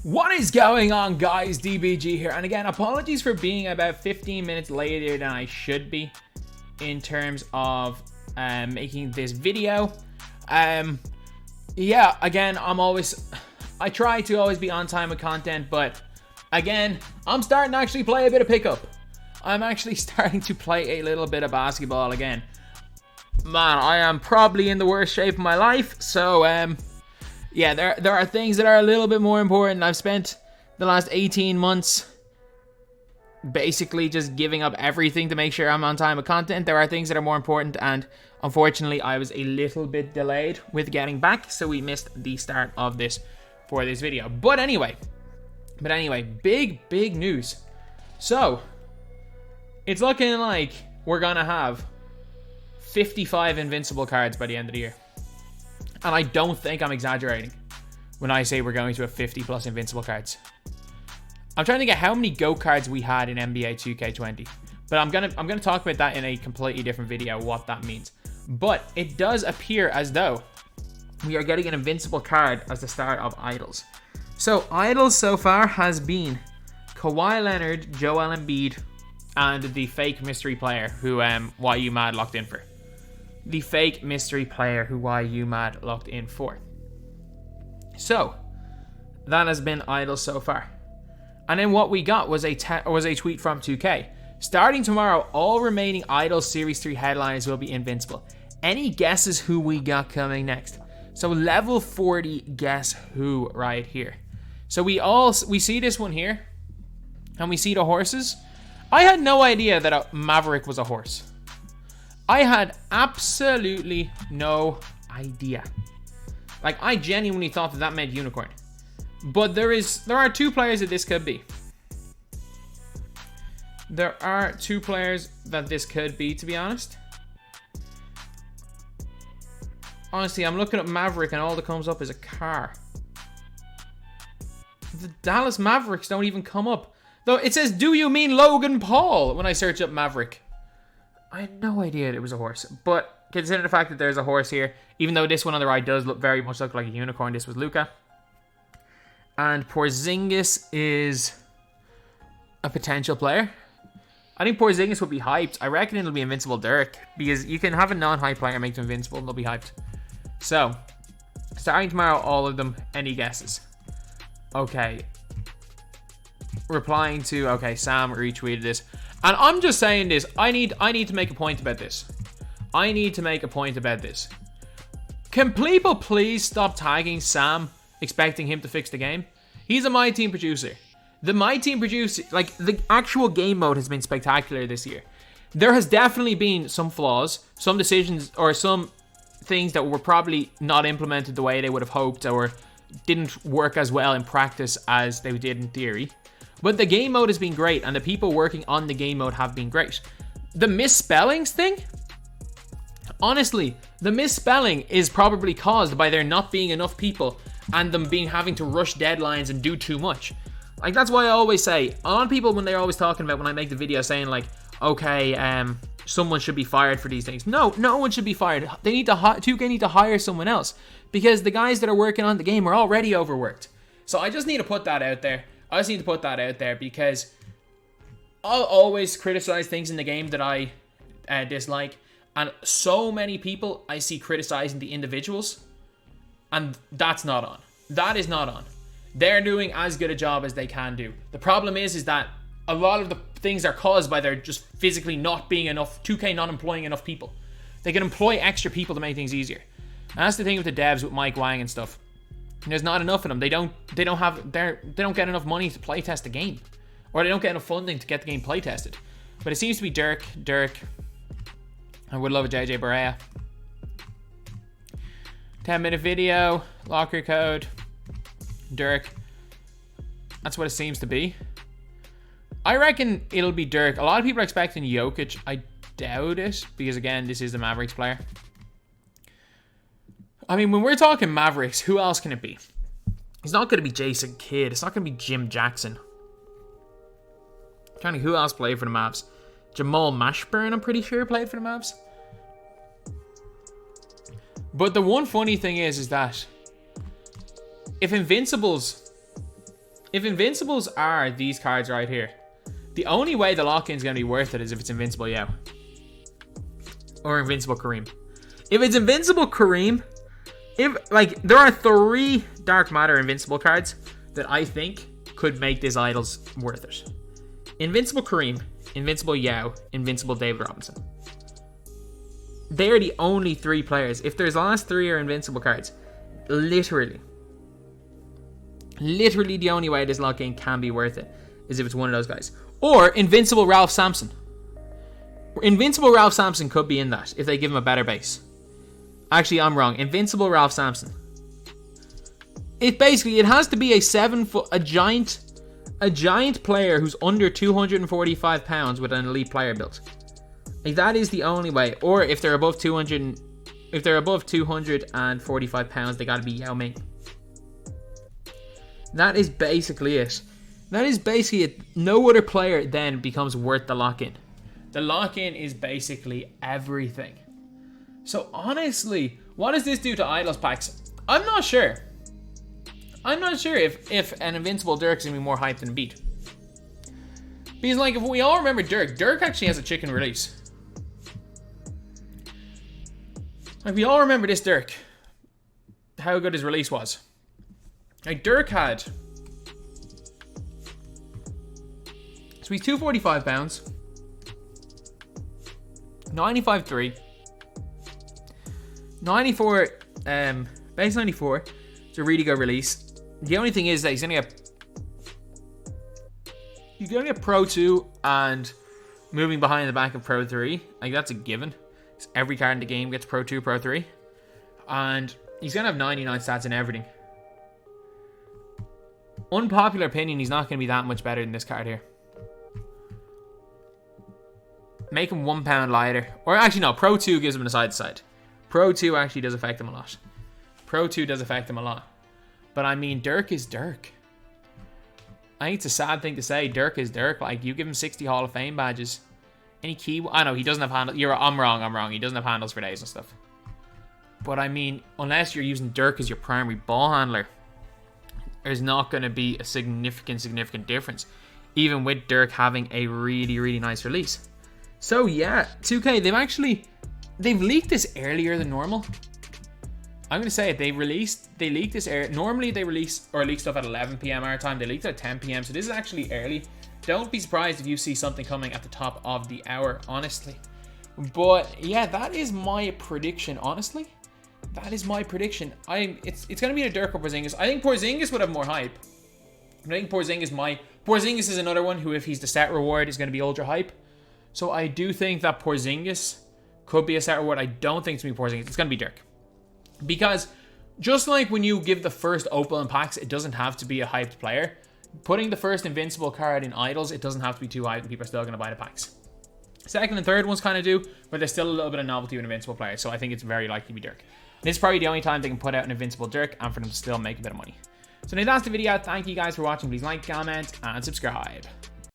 What is going on, guys? DBG here, and again, apologies for being about 15 minutes later than I should be in terms of making this video. Yeah, again, I try to always be on time with content, but again, I'm starting to actually play a bit of pickup. I'm actually starting to play a little bit of basketball again. Man, I am probably in the worst shape of my life, so yeah, there are things that are a little bit more important. I've spent the last 18 months basically just giving up everything to make sure I'm on time with content. There are things that are more important, and unfortunately I was a little bit delayed with getting back, so we missed the start of this for this video. But anyway, big news. So it's looking like we're gonna have 55 invincible cards by the end of the year. And I don't think I'm exaggerating when I say we're going to have 50 plus invincible cards. I'm trying to think of how many GOAT cards we had in NBA 2K20. But I'm gonna talk about that in a completely different video, what that means. But it does appear as though we are getting an invincible card as the start of IDOLS. So IDOLS so far has been Kawhi Leonard, Joel Embiid, and the fake mystery player who YU Mad locked in for. The fake mystery player who YU Mad locked in for. So that has been IDOLS so far. And then what we got was a tweet from 2K. Starting tomorrow, all remaining IDOLS Series 3 headliners will be invincible. Any guesses who we got coming next? So level 40 guess who right here. So we see this one here, and we see the horses. I had no idea that a Maverick was a horse. I had absolutely no idea. Like, I genuinely thought that meant unicorn. But there are two players that this could be. There are two players that this could be, to be honest. Honestly, I'm looking at Maverick and all that comes up is a car. The Dallas Mavericks don't even come up. Though it says, do you mean Logan Paul? When I search up Maverick. I had no idea it was a horse. But consider the fact that there's a horse here. Even though this one on the right does very much look like a unicorn. This was Luka. And Porzingis is a potential player. I think Porzingis will be hyped. I reckon it'll be Invincible Dirk. Because you can have a non-hype player make them invincible and they'll be hyped. So, starting tomorrow, all of them. Any guesses? Okay. Replying to, okay, Sam retweeted this. And I'm just saying this. I need to make a point about this. Can people please stop tagging Sam, expecting him to fix the game? He's a MyTEAM producer. The MyTEAM producer, like, the actual game mode has been spectacular this year. There has definitely been some flaws, some decisions, or some things that were probably not implemented the way they would have hoped, or didn't work as well in practice as they did in theory. But the game mode has been great, and the people working on the game mode have been great. The misspellings thing? Honestly, the misspelling is probably caused by there not being enough people and them having to rush deadlines and do too much. Like, that's why I always say, a lot of people, when they're always talking about, when I make the video saying like, okay, someone should be fired for these things. No one should be fired. 2K need to hire someone else, because the guys that are working on the game are already overworked. So I just need to put that out there. Because I'll always criticize things in the game that I dislike. And so many people I see criticizing the individuals. And that's not on. That is not on. They're doing as good a job as they can do. The problem is that a lot of the things are caused by there just physically not being enough, 2K not employing enough people. They can employ extra people to make things easier. And that's the thing with the devs, with Mike Wang and stuff. There's not enough of them. They don't get enough money to play test the game, or they don't get enough funding to get the game play tested. But it seems to be Dirk. I would love a JJ Barea. 10-minute video, locker code, Dirk. That's what it seems to be. I reckon it'll be Dirk. A lot of people are expecting Jokic. I doubt it, because again, this is the Mavericks player. I mean, when we're talking Mavericks, who else can it be? It's not going to be Jason Kidd. It's not going to be Jim Jackson. I'm trying to think who else played for the Mavs. Jamal Mashburn, I'm pretty sure, played for the Mavs. But the one funny thing is that if Invincibles if Invincibles are these cards right here, the only way the lock-in is going to be worth it is if it's Invincible Yao. Or Invincible Kareem. If it's Invincible Kareem, there are 3 Dark Matter Invincible cards that I think could make this Idols worth it. Invincible Kareem, Invincible Yao, Invincible David Robinson. They're the only 3 players. If there's last 3 are Invincible cards, literally the only way this lock-in can be worth it is if it's one of those guys. Or Invincible Ralph Sampson. Invincible Ralph Sampson could be in that if they give him a better base. Actually, I'm wrong. Invincible Ralph Sampson. It has to be a 7-foot, a giant player who's under 245 pounds with an elite player build. Like, that is the only way. Or if they're above 245 pounds, they gotta be Yao Ming. That is basically it. That is basically it. No other player then becomes worth the lock-in. The lock-in is basically everything. So honestly, what does this do to Idols packs? I'm not sure. I'm not sure if an Invincible Dirk is going to be more hyped than Beat. Because, like, if we all remember Dirk actually has a chicken release. Like, we all remember this Dirk. How good his release was. Like, Dirk had... So he's 245 pounds. 95.3. 94, base 94. It's a really good release. The only thing is that he's gonna get Pro 2 and moving behind the back of Pro 3. Like, that's a given. Every card in the game gets Pro 2, Pro 3. And he's gonna have 99 stats and everything. Unpopular opinion, he's not gonna be that much better than this card here. Make him 1 pound lighter. Or actually, no, Pro 2 gives him a side to side. Pro 2 actually does affect him a lot. Pro 2 does affect him a lot. But I mean, Dirk is Dirk. I think it's a sad thing to say. Dirk is Dirk. Like, you give him 60 Hall of Fame badges. Any key... I know, he doesn't have handles. I'm wrong. He doesn't have handles for days and stuff. But I mean, unless you're using Dirk as your primary ball handler, there's not going to be a significant difference. Even with Dirk having a really nice release. So yeah, 2K, they've leaked this earlier than normal. I'm going to say it, they leaked this early. Normally they release or leak stuff at 11 PM our time. They leaked it at 10 PM, so this is actually early. Don't be surprised if you see something coming at the top of the hour, honestly. But yeah, that is my prediction, honestly. That is my prediction. It's going to be a Dirk or Porzingis. I think Porzingis would have more hype. I think Porzingis is another one who, if he's the set reward, is going to be ultra hype. So I do think that Porzingis could be a set reward. I don't think it's going to be Porzingis. It's going to be Dirk. Because just like when you give the first Opal in packs, it doesn't have to be a hyped player. Putting the first Invincible card in Idols, it doesn't have to be too hyped and people are still going to buy the packs. Second and third ones kind of do, but there's still a little bit of novelty with Invincible players, so I think it's very likely to be Dirk. This is probably the only time they can put out an Invincible Dirk and for them to still make a bit of money. So that's the video. Thank you guys for watching. Please like, comment, and subscribe.